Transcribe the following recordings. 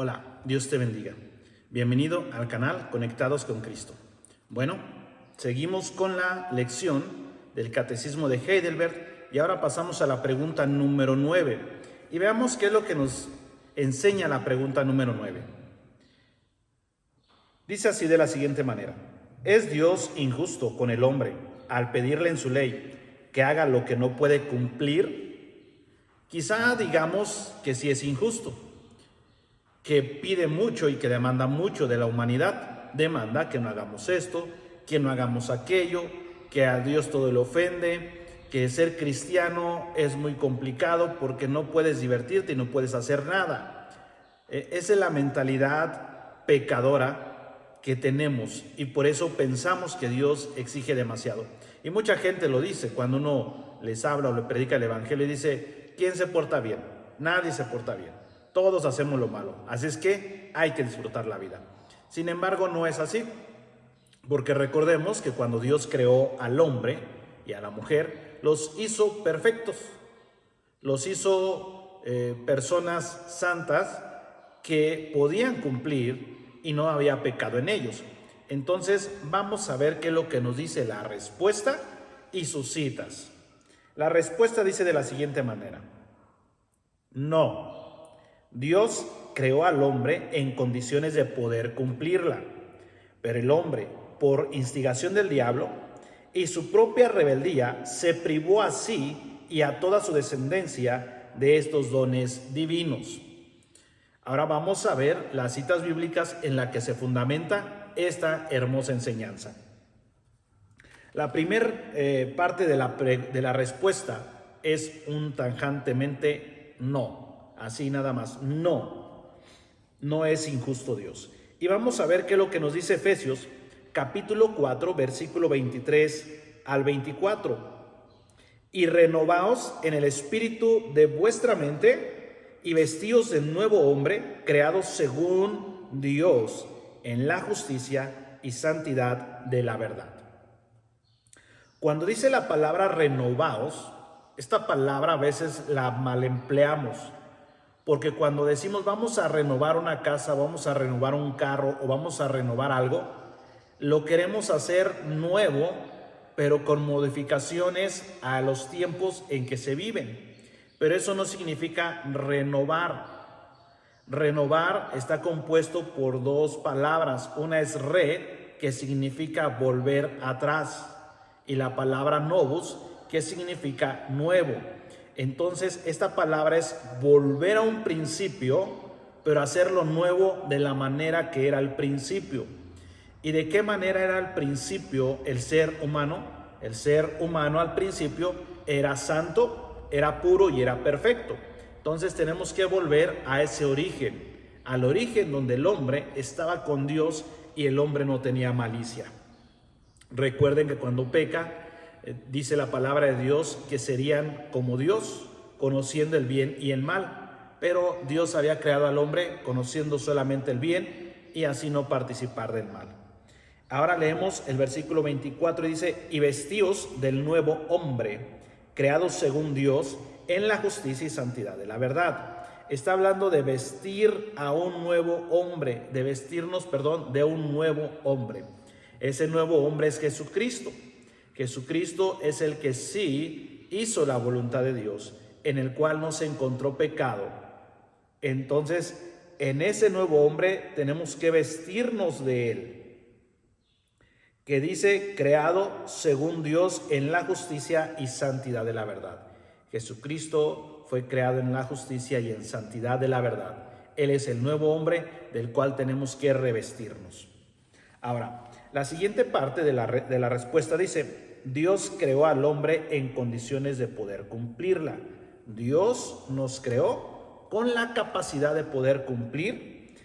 Hola, Dios te bendiga. Bienvenido al canal Conectados con Cristo. Bueno, seguimos con la lección del Catecismo de Heidelberg y ahora pasamos a la pregunta número 9 y veamos qué es lo que nos enseña la pregunta número 9. Dice así de la siguiente manera: ¿es Dios injusto con el hombre al pedirle en su ley que haga lo que no puede cumplir? Quizá digamos que sí es injusto, que pide mucho y que demanda mucho de la humanidad. Demanda que no hagamos esto, que no hagamos aquello, que a Dios todo le ofende, que ser cristiano es muy complicado porque no puedes divertirte y no puedes hacer nada. Esa es la mentalidad pecadora que tenemos y por eso pensamos que Dios exige demasiado. Y mucha gente lo dice cuando uno les habla o le predica el evangelio y dice: ¿quién se porta bien? Nadie se porta bien. Todos hacemos lo malo, así es que hay que disfrutar la vida. Sin embargo, no es así, porque recordemos que cuando Dios creó al hombre y a la mujer, los hizo perfectos, los hizo personas santas que podían cumplir y no había pecado en ellos. Entonces vamos a ver qué es lo que nos dice la respuesta y sus citas. La respuesta dice de la siguiente manera: no. Dios creó al hombre en condiciones de poder cumplirla, pero el hombre, por instigación del diablo y su propia rebeldía, se privó a sí y a toda su descendencia de estos dones divinos. Ahora vamos a ver las citas bíblicas en las que se fundamenta esta hermosa enseñanza. La primera parte de la respuesta es un tajantemente no. Así nada más, no es injusto Dios. Y vamos a ver qué es lo que nos dice Efesios capítulo 4, versículo 23 al 24. Y renovaos en el espíritu de vuestra mente y vestíos de nuevo hombre, creados según Dios, en la justicia y santidad de la verdad. Cuando dice la palabra renovaos, esta palabra a veces la malempleamos. Porque cuando decimos vamos a renovar una casa, vamos a renovar un carro o vamos a renovar algo, lo queremos hacer nuevo, pero con modificaciones a los tiempos en que se viven. Pero eso no significa renovar. Renovar está compuesto por dos palabras. Una es re, que significa volver atrás, y la palabra novus, que significa nuevo. Entonces esta palabra es volver a un principio, pero hacerlo nuevo de la manera que era al principio. ¿Y de qué manera era al principio el ser humano? El ser humano al principio era santo, era puro y era perfecto. Entonces tenemos que volver a ese origen, al origen donde el hombre estaba con Dios y el hombre no tenía malicia. Recuerden que cuando peca, dice la palabra de Dios que serían como Dios, conociendo el bien y el mal. Pero Dios había creado al hombre conociendo solamente el bien y así no participar del mal. Ahora leemos el versículo 24 y dice: y vestíos del nuevo hombre, creados según Dios, en la justicia y santidad de la verdad. Está hablando de vestir a un nuevo hombre, de vestirnos, de un nuevo hombre. Ese nuevo hombre es Jesucristo. Jesucristo es el que sí hizo la voluntad de Dios, en el cual no se encontró pecado. Entonces, en ese nuevo hombre tenemos que vestirnos de él, que dice creado según Dios en la justicia y santidad de la verdad. Jesucristo fue creado en la justicia y en santidad de la verdad. Él es el nuevo hombre del cual tenemos que revestirnos. Ahora, la siguiente parte de la respuesta dice: Dios creó al hombre en condiciones de poder cumplirla. Dios nos creó con la capacidad de poder cumplir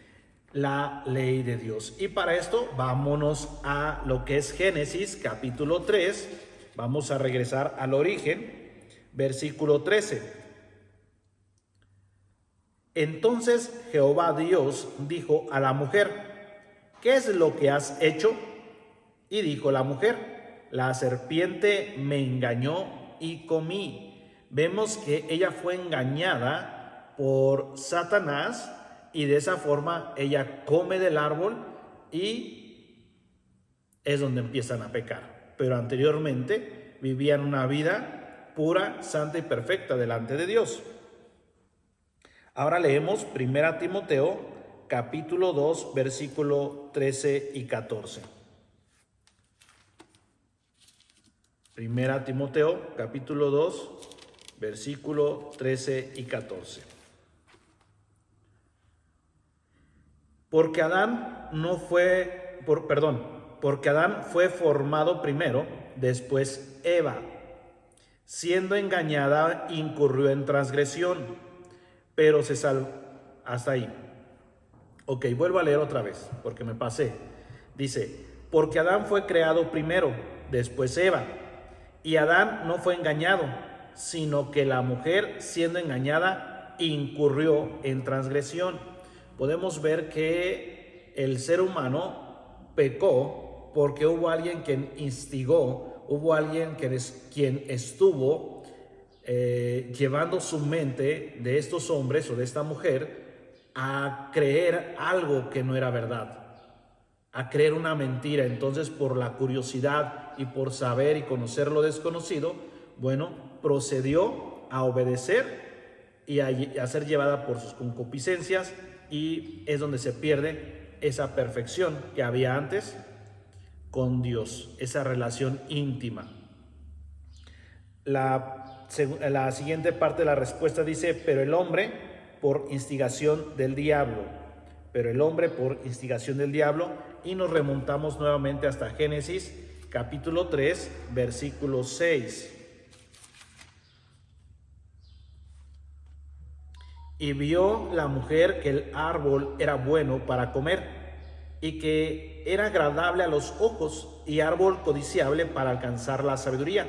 la ley de Dios. Y para esto vámonos a lo que es Génesis capítulo 3. Vamos a regresar al origen, versículo 13. Entonces Jehová Dios dijo a la mujer: ¿qué es lo que has hecho? Y dijo la mujer: la serpiente me engañó y comí. Vemos que ella fue engañada por Satanás y de esa forma ella come del árbol y es donde empiezan a pecar. Pero anteriormente vivían una vida pura, santa y perfecta delante de Dios. Ahora leemos 1 Timoteo capítulo 2, versículo 13 y 14. 1 Timoteo capítulo 2, versículo 13 y 14. Porque Adán fue formado primero, después Eva. Siendo engañada, incurrió en transgresión, pero se salvó. Hasta ahí. Ok, vuelvo a leer otra vez, porque me pasé. Dice, porque Adán fue creado primero, después Eva. Y Adán no fue engañado, sino que la mujer, siendo engañada, incurrió en transgresión. Podemos ver que el ser humano pecó porque hubo alguien quien instigó, hubo alguien quien estuvo llevando su mente de estos hombres o de esta mujer a creer algo que no era verdad, a creer una mentira. Entonces, por la curiosidad y por saber y conocer lo desconocido, bueno, procedió a obedecer y a ser llevada por sus concupiscencias, y es donde se pierde esa perfección que había antes con Dios, esa relación íntima. La siguiente parte de la respuesta dice, pero el hombre por instigación del diablo. Y nos remontamos nuevamente hasta Génesis capítulo 3, versículo 6. Y vio la mujer que el árbol era bueno para comer, y que era agradable a los ojos, y árbol codiciable para alcanzar la sabiduría.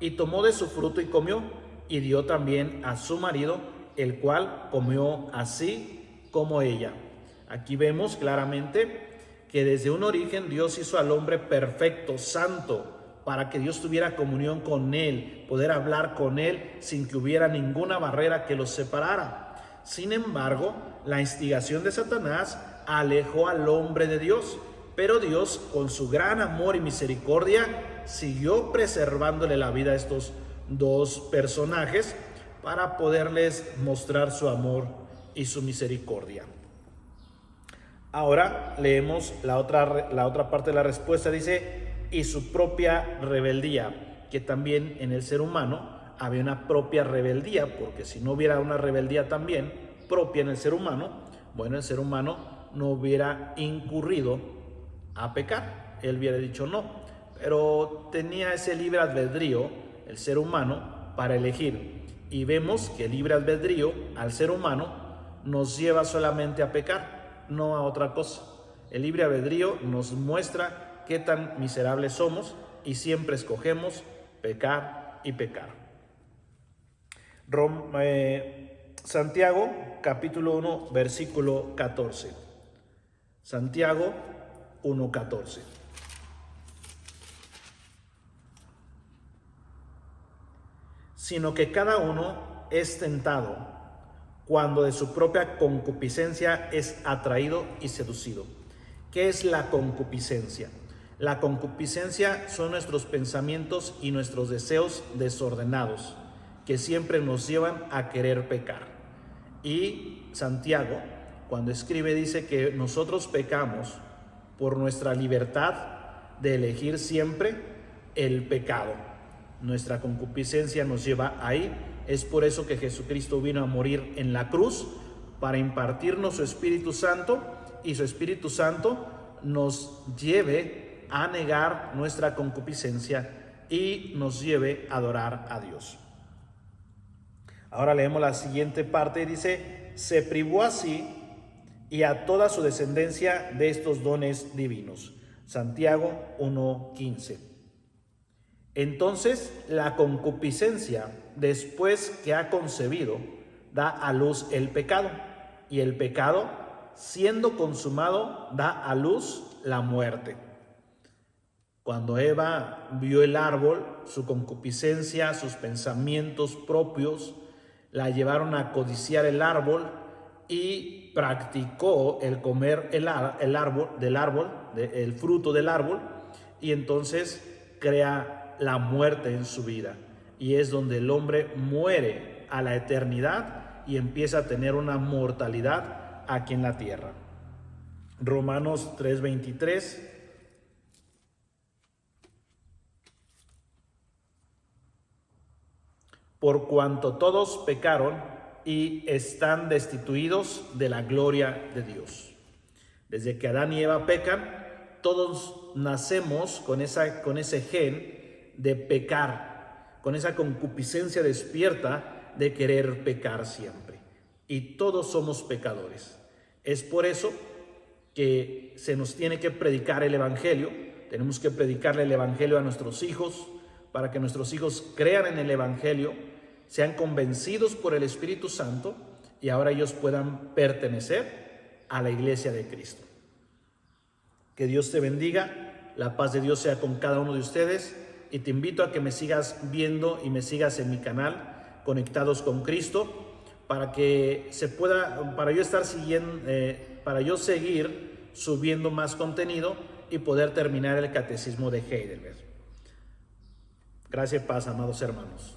Y tomó de su fruto y comió, y dio también a su marido, el cual comió así como ella. Aquí vemos claramente que desde un origen Dios hizo al hombre perfecto, santo, para que Dios tuviera comunión con él, poder hablar con él sin que hubiera ninguna barrera que los separara. Sin embargo, la instigación de Satanás alejó al hombre de Dios, pero Dios, con su gran amor y misericordia, siguió preservándole la vida a estos dos personajes para poderles mostrar su amor y su misericordia. Ahora leemos la otra parte de la respuesta. Dice, y su propia rebeldía, que también en el ser humano había una propia rebeldía, porque si no hubiera una rebeldía también propia en el ser humano, bueno, el ser humano no hubiera incurrido a pecar, él hubiera dicho no, pero tenía ese libre albedrío el ser humano para elegir, y vemos que el libre albedrío al ser humano nos lleva solamente a pecar, no a otra cosa. El libre albedrío nos muestra qué tan miserables somos y siempre escogemos pecar y pecar. Santiago capítulo 1 versículo 14. Santiago 1:14. Sino que cada uno es tentado cuando de su propia concupiscencia es atraído y seducido. ¿Qué es la concupiscencia? La concupiscencia son nuestros pensamientos y nuestros deseos desordenados, que siempre nos llevan a querer pecar. Y Santiago, cuando escribe, dice que nosotros pecamos por nuestra libertad de elegir siempre el pecado. Nuestra concupiscencia nos lleva ahí. Es por eso que Jesucristo vino a morir en la cruz, para impartirnos su Espíritu Santo, y su Espíritu Santo nos lleve a negar nuestra concupiscencia y nos lleve a adorar a Dios. Ahora leemos la siguiente parte y dice, se privó así y a toda su descendencia de estos dones divinos. Santiago 1:15. Entonces la concupiscencia, después que ha concebido, da a luz el pecado, y el pecado, siendo consumado, da a luz la muerte. Cuando Eva vio el árbol, su concupiscencia, sus pensamientos propios, la llevaron a codiciar el árbol, y practicó el comer el fruto del árbol, y entonces crea la muerte en su vida. Y es donde el hombre muere a la eternidad y empieza a tener una mortalidad aquí en la tierra. Romanos 3:23. Por cuanto todos pecaron y están destituidos de la gloria de Dios. Desde que Adán y Eva pecan, todos nacemos con ese gen de pecar, con esa concupiscencia despierta de querer pecar siempre. Y todos somos pecadores. Es por eso que se nos tiene que predicar el Evangelio. Tenemos que predicarle el Evangelio a nuestros hijos, para que nuestros hijos crean en el Evangelio, sean convencidos por el Espíritu Santo y ahora ellos puedan pertenecer a la iglesia de Cristo. Que Dios te bendiga, la paz de Dios sea con cada uno de ustedes, y te invito a que me sigas viendo y me sigas en mi canal, Conectados con Cristo, para que para yo estar siguiendo, para yo seguir subiendo más contenido y poder terminar el catecismo de Heidelberg. Gracias y paz, amados hermanos.